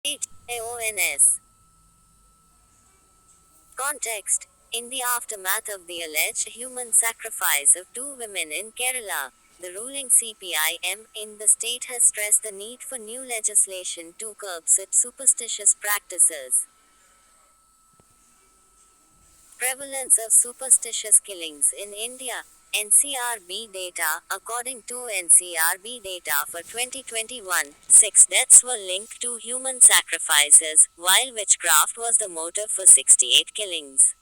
HAONS. Context. In the aftermath of the alleged human sacrifice of two women in Kerala, the ruling CPIM in the state has stressed the need for new legislation to curb such superstitious practices. Prevalence of superstitious killings in India. NCRB data. According to NCRB data for 2021, 6 deaths were linked to human sacrifices, while witchcraft was the motive for 68 killings.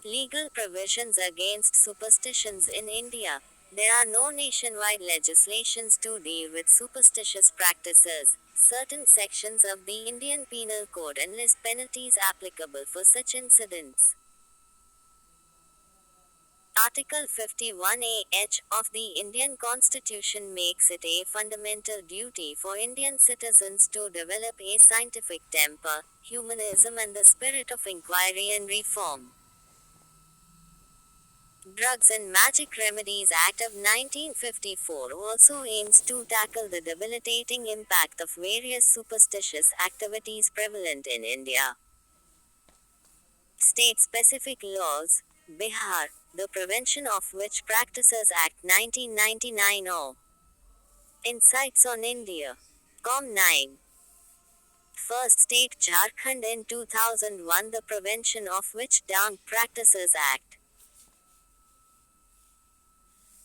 Legal provisions against superstitions in India. There are no nationwide legislations to deal with superstitious practices. Certain sections of the Indian Penal Code enlist penalties applicable for such incidents. Article 51A(h) of the Indian Constitution makes it a fundamental duty for Indian citizens to develop a scientific temper, humanism, and the spirit of inquiry and reform. Drugs and Magic Remedies Act of 1954 also aims to tackle the debilitating impact of various superstitious activities prevalent in India. State-specific laws. Bihar, the Prevention of Witch Practices Act 1999 or Insights on India. Com 9. First state Jharkhand in 2001 the Prevention of Witch Dant Practices Act.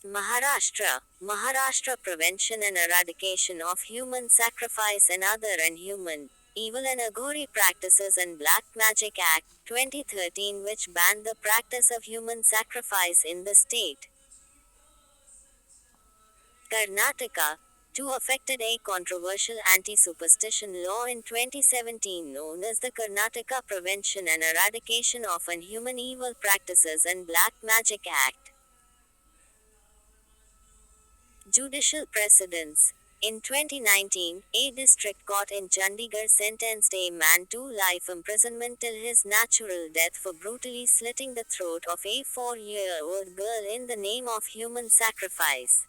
Maharashtra Prevention and Eradication of Human Sacrifice and Other Inhuman, Evil and Aghori Practices and Black Magic Act, 2013 which banned the practice of human sacrifice in the state. Karnataka, too affected a controversial anti-superstition law in 2017 known as the Karnataka Prevention and Eradication of Inhuman Evil Practices and Black Magic Act. Judicial precedents. In 2019, a district court in Chandigarh sentenced a man to life imprisonment till his natural death for brutally slitting the throat of a 4-year-old girl in the name of human sacrifice.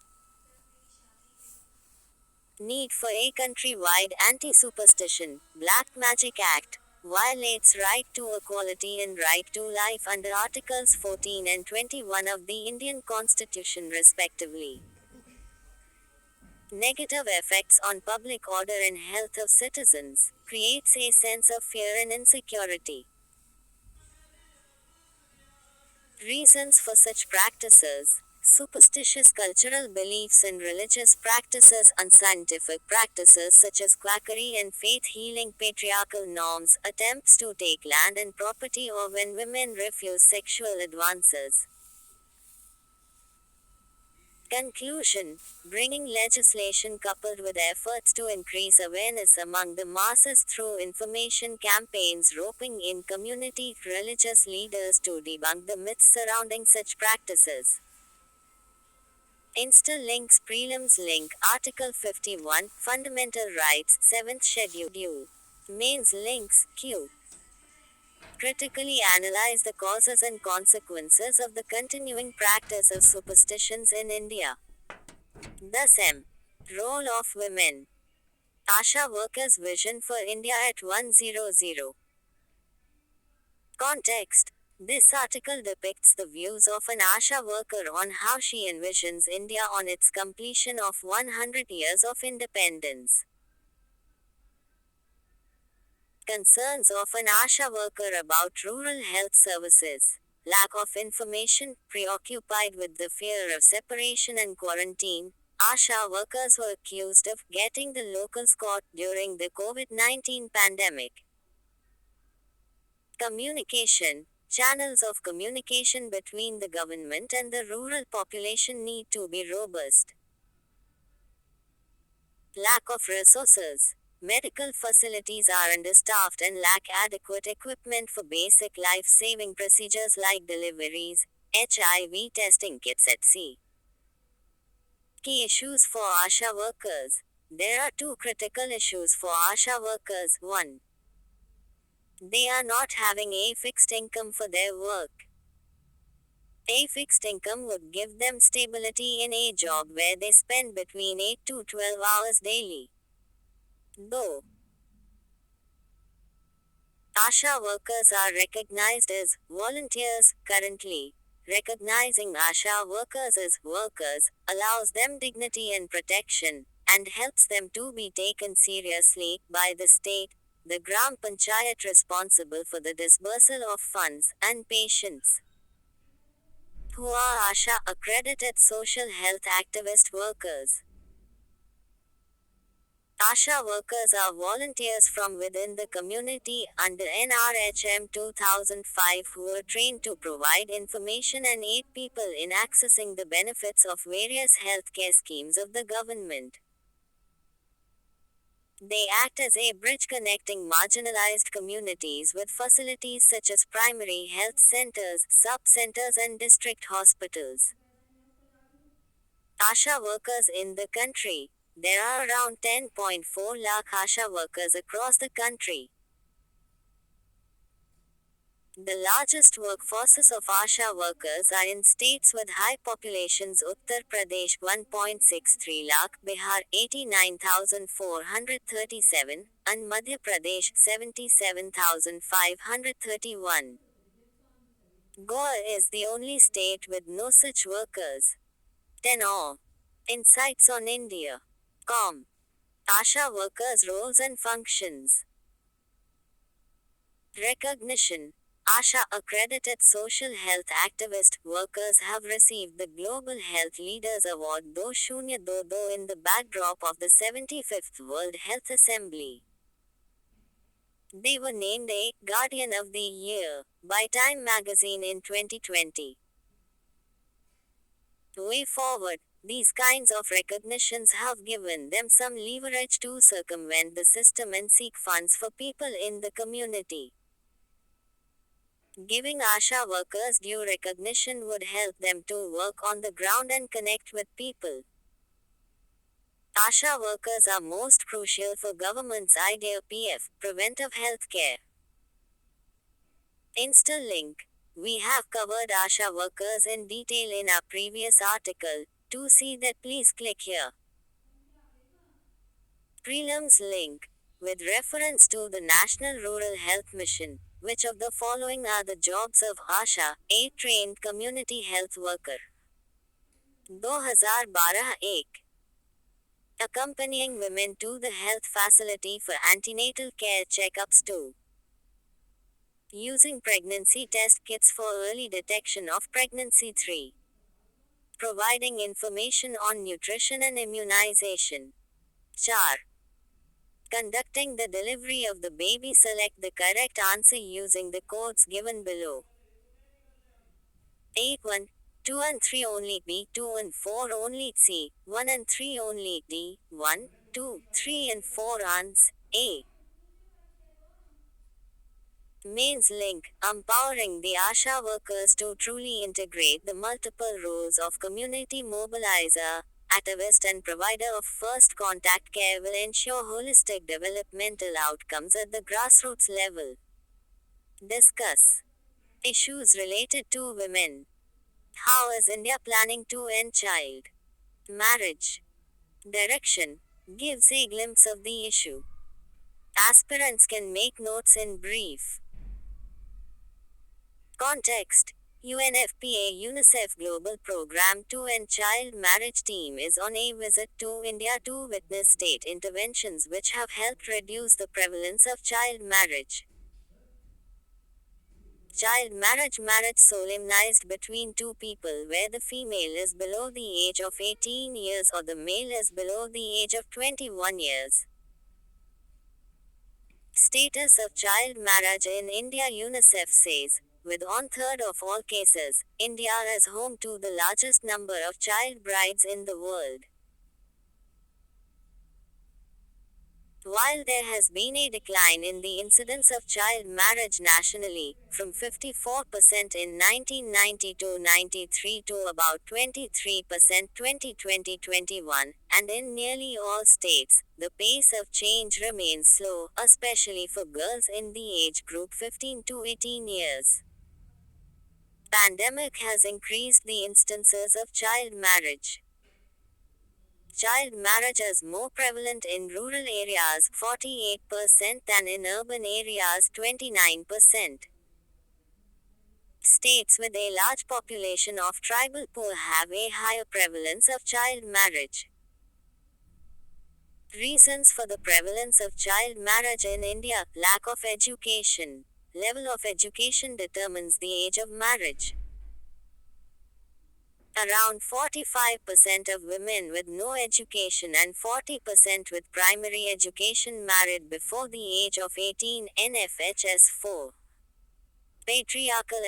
Need for a countrywide anti-superstition, Black Magic Act, violates right to equality and right to life under Articles 14 and 21 of the Indian Constitution respectively. Negative effects on public order and health of citizens, creates a sense of fear and insecurity. Reasons for such practices. Superstitious cultural beliefs and religious practices, unscientific practices such as quackery and faith healing, patriarchal norms, attempts to take land and property, or when women refuse sexual advances. Conclusion. Bringing legislation coupled with efforts to increase awareness among the masses through information campaigns, roping in community religious leaders to debunk the myths surrounding such practices. Insta links prelims link Article 51 Fundamental Rights 7th Schedule. Mains links Q. Critically analyze the causes and consequences of the continuing practice of superstitions in India. Thus M. Role of women. Asha workers' vision for India at 100. Context. This article depicts the views of an Asha worker on how she envisions India on its completion of 100 years of independence. Concerns of an Asha worker about rural health services. Lack of information, preoccupied with the fear of separation and quarantine, Asha workers were accused of getting the locals caught during the COVID-19 pandemic. Communication. Channels of communication between the government and the rural population need to be robust. Lack of resources. Medical facilities are understaffed and lack adequate equipment for basic life-saving procedures like deliveries, HIV testing kits etc. Key issues for Asha workers. There are two critical issues for Asha workers. 1. They are not having a fixed income for their work. A fixed income would give them stability in a job where they spend between 8 to 12 hours daily. Though ASHA workers are recognized as volunteers currently, recognizing ASHA workers as workers allows them dignity and protection, and helps them to be taken seriously by the state, the Gram Panchayat responsible for the disbursal of funds, and patients who are ASHA accredited social health activist workers. ASHA workers are volunteers from within the community under NRHM 2005 who are trained to provide information and aid people in accessing the benefits of various healthcare schemes of the government. They act as a bridge connecting marginalized communities with facilities such as primary health centers, sub-centers and district hospitals. ASHA workers in the country. There are around 10.4 lakh ASHA workers across the country. The largest workforces of ASHA workers are in states with high populations: Uttar Pradesh 1.63 lakh, Bihar 89,437, and Madhya Pradesh 77,531. Goa is the only state with no such workers. 10 or Insights on India. Com. ASHA workers' roles and functions. Recognition. ASHA accredited social health activist workers have received the Global Health Leaders Award 2022 in the backdrop of the 75th World Health Assembly. They were named a Guardian of the Year by Time magazine in 2020. Way forward, these kinds of recognitions have given them some leverage to circumvent the system and seek funds for people in the community. Giving ASHA workers due recognition would help them to work on the ground and connect with people. ASHA workers are most crucial for government's IDPF, preventive health care. Insta-link. We have covered ASHA workers in detail in our previous article. To see that, please click here. Prelims link. With reference to the National Rural Health Mission, which of the following are the jobs of ASHA, a trained community health worker? 2012 Accompanying women to the health facility for antenatal care checkups. 2. Using pregnancy test kits for early detection of pregnancy. 3. Providing information on nutrition and immunization. 4. Conducting the delivery of the baby. Select the correct answer using the codes given below. 8. 1, 2 and 3 only. B. 2 and 4 only. C. 1 and 3 only. D. 1, 2, 3 and 4 ans. A. Mains link. Empowering the ASHA workers to truly integrate the multiple roles of community mobilizer, activist and provider of first contact care will ensure holistic developmental outcomes at the grassroots level. Discuss issues related to women. How is India planning to end child marriage? Direction gives a glimpse of the issue. Aspirants can make notes in brief. Context. UNFPA UNICEF Global Program to End Child Marriage team is on a visit to India to witness state interventions which have helped reduce the prevalence of child marriage. Child marriage solemnized between two people where the female is below the age of 18 years or the male is below the age of 21 years. Status of child marriage in India. UNICEF says, with one-third of all cases, India is home to the largest number of child brides in the world. While there has been a decline in the incidence of child marriage nationally, from 54% in 1990-93 to about 23% 2020-21, and in nearly all states, the pace of change remains slow, especially for girls in the age group 15 to 18 years. Pandemic has increased the instances of child marriage. Child marriages more prevalent in rural areas 48% than in urban areas 29%. States with a large population of tribal poor have a higher prevalence of child marriage. Reasons for the prevalence of child marriage in India: lack of education. Level of education determines the age of marriage. Around 45% of women with no education and 40% with primary education married before the age of 18, NFHS 4. Patriarchal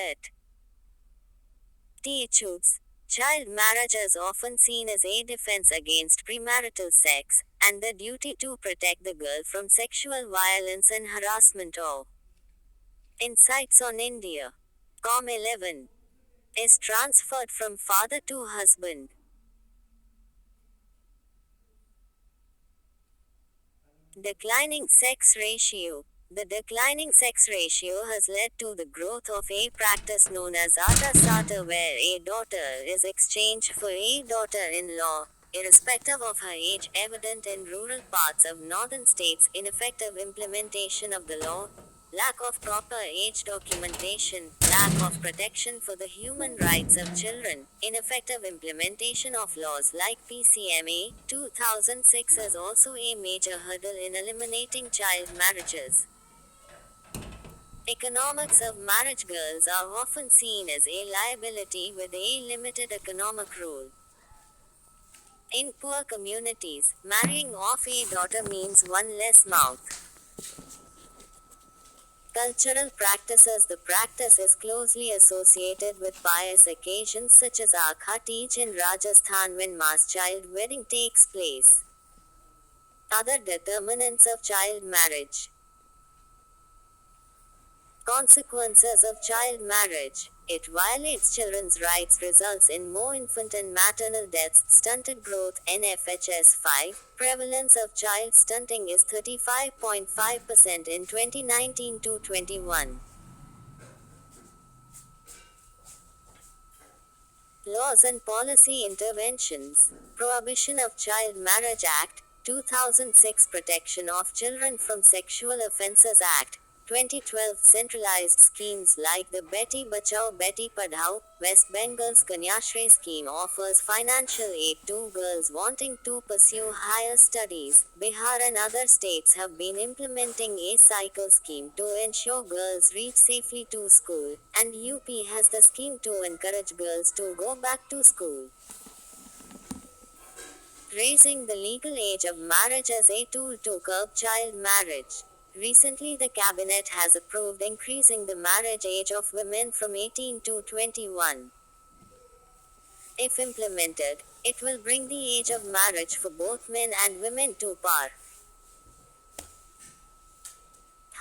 attitudes. Child marriage is often seen as a defense against premarital sex, and the duty to protect the girl from sexual violence and harassment. Or insights on India. Com11 is transferred from father to husband. Declining sex ratio. The declining sex ratio has led to the growth of a practice known as Ata Sata, where a daughter is exchanged for a daughter-in-law, irrespective of her age, evident in rural parts of northern states. Ineffective implementation of the law, lack of proper age documentation, lack of protection for the human rights of children, ineffective implementation of laws like PCMA 2006 is also a major hurdle in eliminating child marriages. Economics of marriage: girls are often seen as a liability with a limited economic role. In poor communities, marrying off a daughter means one less mouth. Cultural practices: the practice is closely associated with pious occasions such as Akha Teej in Rajasthan, when mass child wedding takes place. Other determinants of child marriage. Consequences of child marriage: it violates children's rights, results in more infant and maternal deaths, stunted growth, NFHS 5. Prevalence of child stunting is 35.5% in 2019 to 21. Laws and policy interventions. Prohibition of Child Marriage Act, 2006. Protection of Children from Sexual Offences Act, 2012. Centralized schemes like the Beti Bachao Beti Padhao. West Bengal's Kanyashri scheme offers financial aid to girls wanting to pursue higher studies. Bihar and other states have been implementing a cycle scheme to ensure girls reach safely to school, and UP has the scheme to encourage girls to go back to school. Raising the legal age of marriage as a tool to curb child marriage. Recently, the cabinet has approved increasing the marriage age of women from 18 to 21. If implemented, it will bring the age of marriage for both men and women to par.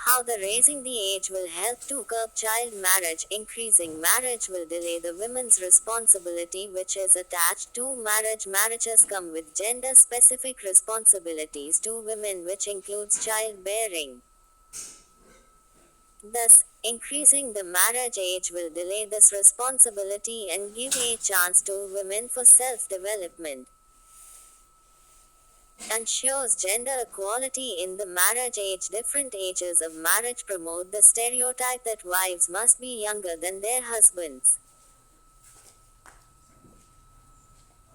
How the raising the age will help to curb child marriage. Increasing marriage will delay the women's responsibility which is attached to marriage. Marriages come with gender specific responsibilities to women, which includes childbearing. Thus, increasing the marriage age will delay this responsibility and give a chance to women for self-development. Ensures gender equality in the marriage age. Different ages of marriage promote the stereotype that wives must be younger than their husbands.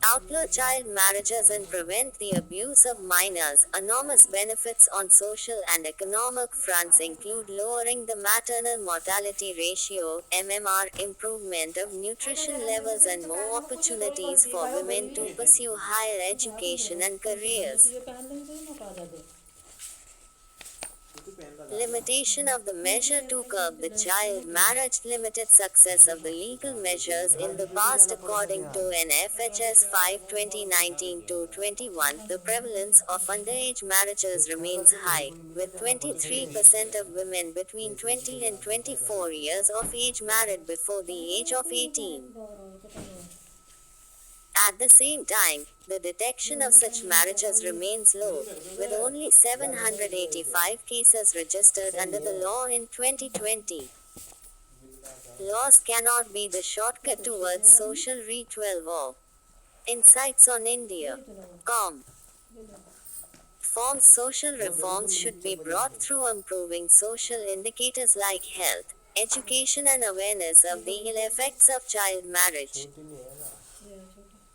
Outlaw child marriages and prevent the abuse of minors. Enormous benefits on social and economic fronts include lowering the maternal mortality ratio, MMR, improvement of nutrition levels, and more opportunities for women to pursue higher education and careers. Limitation of the measure to curb the child marriage. Limited success of the legal measures in the past. According to NFHS 5 2019 to 21, the prevalence of underage marriages remains high, with 23% of women between 20 and 24 years of age married before the age of 18. At the same time, the detection of such marriages remains low, with only 785 cases registered under the law in 2020. Laws cannot be the shortcut towards social re-12 or Insights on India. Com. Forms social reforms should be brought through improving social indicators like health, education, and awareness of the ill effects of child marriage.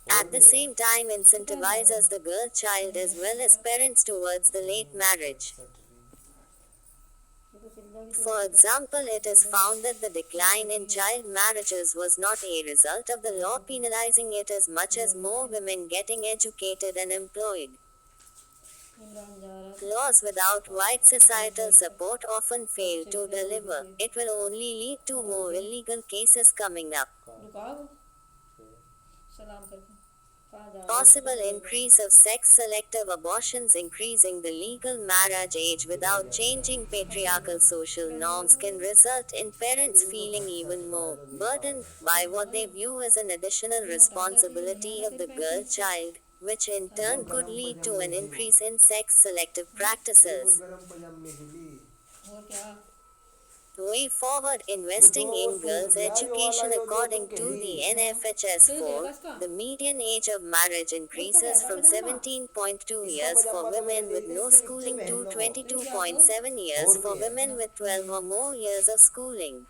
At the same time, incentivizes the girl child as well as parents towards the late marriage. For example, it is found that the decline in child marriages was not a result of the law penalizing it as much as more women getting educated and employed. Laws without wide societal support often fail to deliver. It will only lead to more illegal cases coming up. Possible increase of sex-selective abortions. Increasing the legal marriage age without changing patriarchal social norms can result in parents feeling even more burdened by what they view as an additional responsibility of the girl child, which in turn could lead to an increase in sex-selective practices. Way forward, investing in girls' education. According to the NFHS 4, the median age of marriage increases from 17.2 years for women with no schooling to 22.7 years for women with 12 or more years of schooling.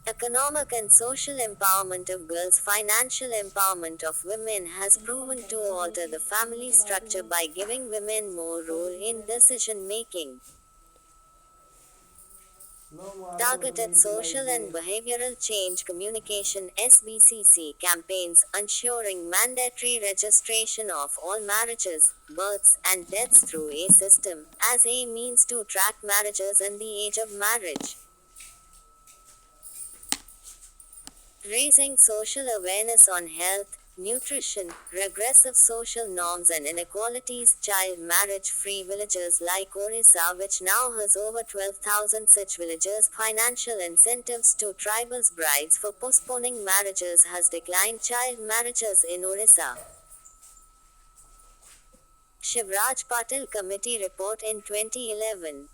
Economic and social empowerment of girls. Financial empowerment of women has proven to alter the family structure by giving women more role in decision making. Targeted social and behavioral change communication (SBCC) campaigns, ensuring mandatory registration of all marriages, births, and deaths through a system, as a means to track marriages and the age of marriage. Raising social awareness on health, nutrition, regressive social norms and inequalities. Child marriage-free villages like Orissa, which now has over 12,000 such villages, financial incentives to tribals' brides for postponing marriages has declined child marriages in Orissa. Shivraj Patil Committee report in 2011.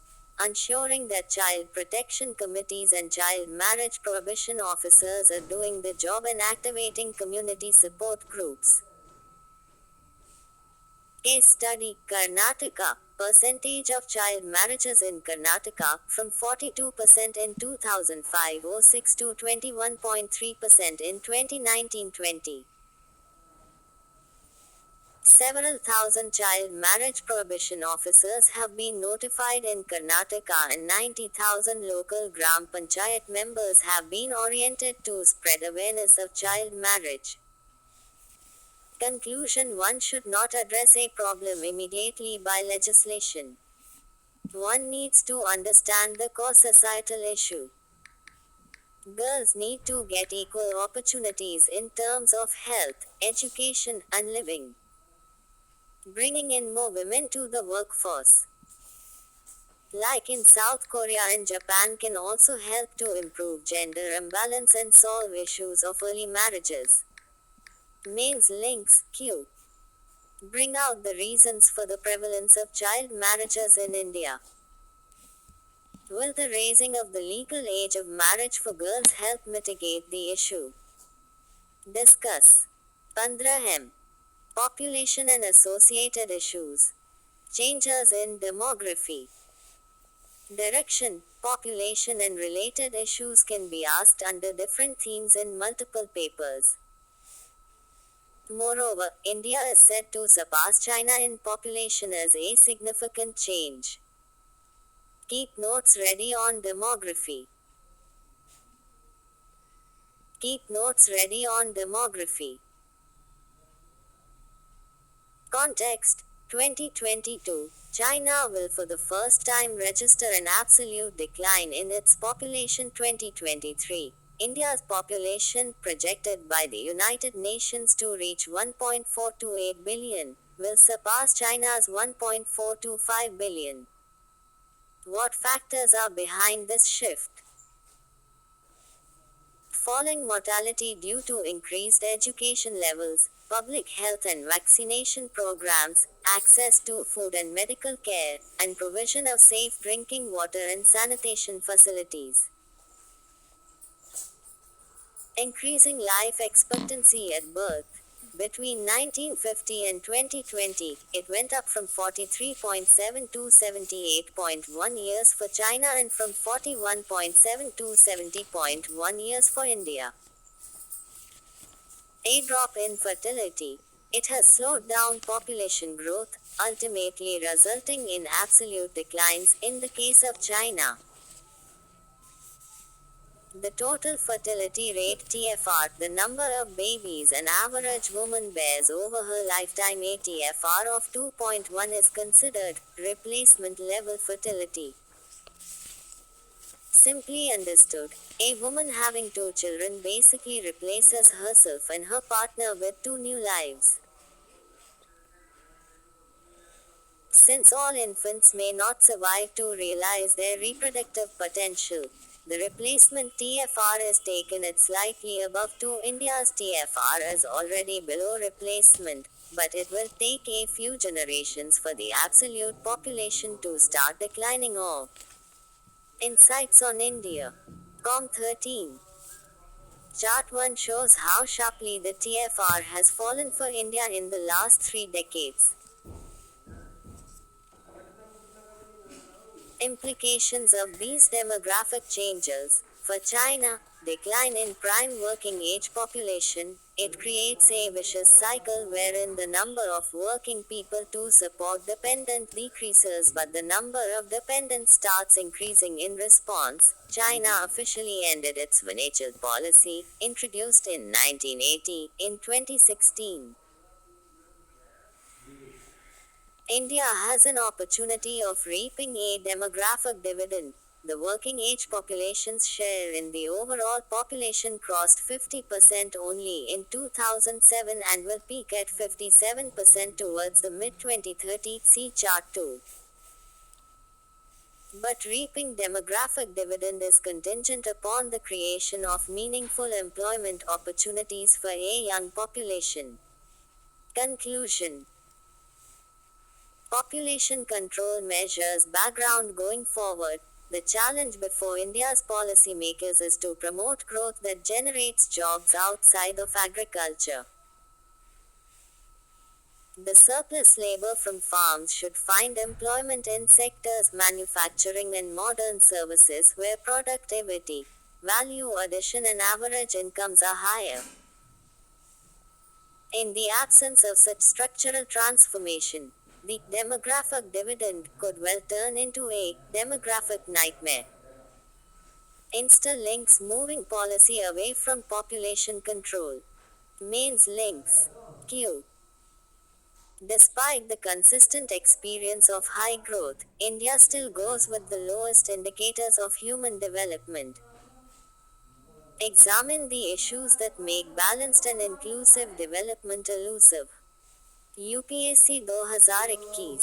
Ensuring that child protection committees and child marriage prohibition officers are doing the job and activating community support groups. Case study: Karnataka. Percentage of child marriages in Karnataka, from 42% in 2005-06 to 21.3% in 2019-20. Several thousand child marriage prohibition officers have been notified in Karnataka and 90,000 local Gram Panchayat members have been oriented to spread awareness of child marriage. Conclusion: one should not address a problem immediately by legislation. One needs to understand the core societal issue. Girls need to get equal opportunities in terms of health, education, and living. Bringing in more women to the workforce, like in South Korea and Japan, can also help to improve gender imbalance and solve issues of early marriages. Males links Q. Bring out the reasons for the prevalence of child marriages in India. Will the raising of the legal age of marriage for girls help mitigate the issue? Discuss. 15M. Population and associated issues. Changes in demography. Direction, population and related issues can be asked under different themes in multiple papers. Moreover, India is said to surpass China in population as a significant change. Keep notes ready on demography. Keep notes ready on demography. Context: 2022. China will for the first time register an absolute decline in its population. 2023. India's population, projected by the United Nations to reach 1.428 billion, will surpass China's 1.425 billion. What factors are behind this shift? Falling mortality due to increased education levels, public health and vaccination programs, access to food and medical care, and provision of safe drinking water and sanitation facilities. Increasing life expectancy at birth. Between 1950 and 2020, it went up from 43.7 to 78.1 years for China and from 41.7 to 70.1 years for India. A drop in fertility. It has slowed down population growth, ultimately resulting in absolute declines in the case of China. The total fertility rate TFR, the number of babies an average woman bears over her lifetime, a TFR of 2.1 is considered replacement level fertility. Simply understood, a woman having two children basically replaces herself and her partner with two new lives. Since all infants may not survive to realize their reproductive potential, the replacement TFR is taken at slightly above 2. India's TFR is already below replacement, but it will take a few generations for the absolute population to start declining off. Insights on India. Com 13. Chart 1 shows how sharply the TFR has fallen for India in the last 3 decades. Implications of these demographic changes. For China, decline in prime working age population, it creates a vicious cycle wherein the number of working people to support dependent decreases but the number of dependents starts increasing in response. China officially ended its one child policy, introduced in 1980, in 2016. India has an opportunity of reaping a demographic dividend. The working age population's share in the overall population crossed 50% only in 2007 and will peak at 57% towards the mid 2030s. See Chart 2. But reaping demographic dividend is contingent upon the creation of meaningful employment opportunities for a young population. Conclusion. Population control measures background. Going forward, the challenge before India's policymakers is to promote growth that generates jobs outside of agriculture. The surplus labor from farms should find employment in sectors manufacturing and modern services where productivity, value addition and average incomes are higher. In the absence of such structural transformation, the demographic dividend could well turn into a demographic nightmare. Insta links moving policy away from population control. Mains links. Q. Despite the consistent experience of high growth, India still goes with the lowest indicators of human development. Examine the issues that make balanced and inclusive development elusive. UPSC 2021.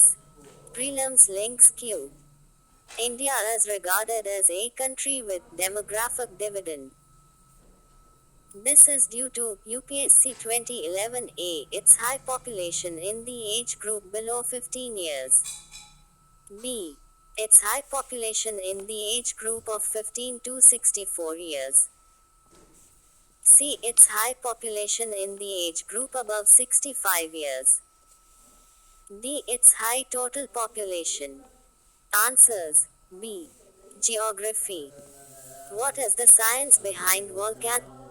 Prelims links Q. India is regarded as a country with demographic dividend. This is due to UPSC 2011A, its high population in the age group below 15 years. B. Its high population in the age group of 15 to 64 years. C. Its high population in the age group above 65 years. D. Its high total population. Answers. B. Geography. What is the science behind volcano?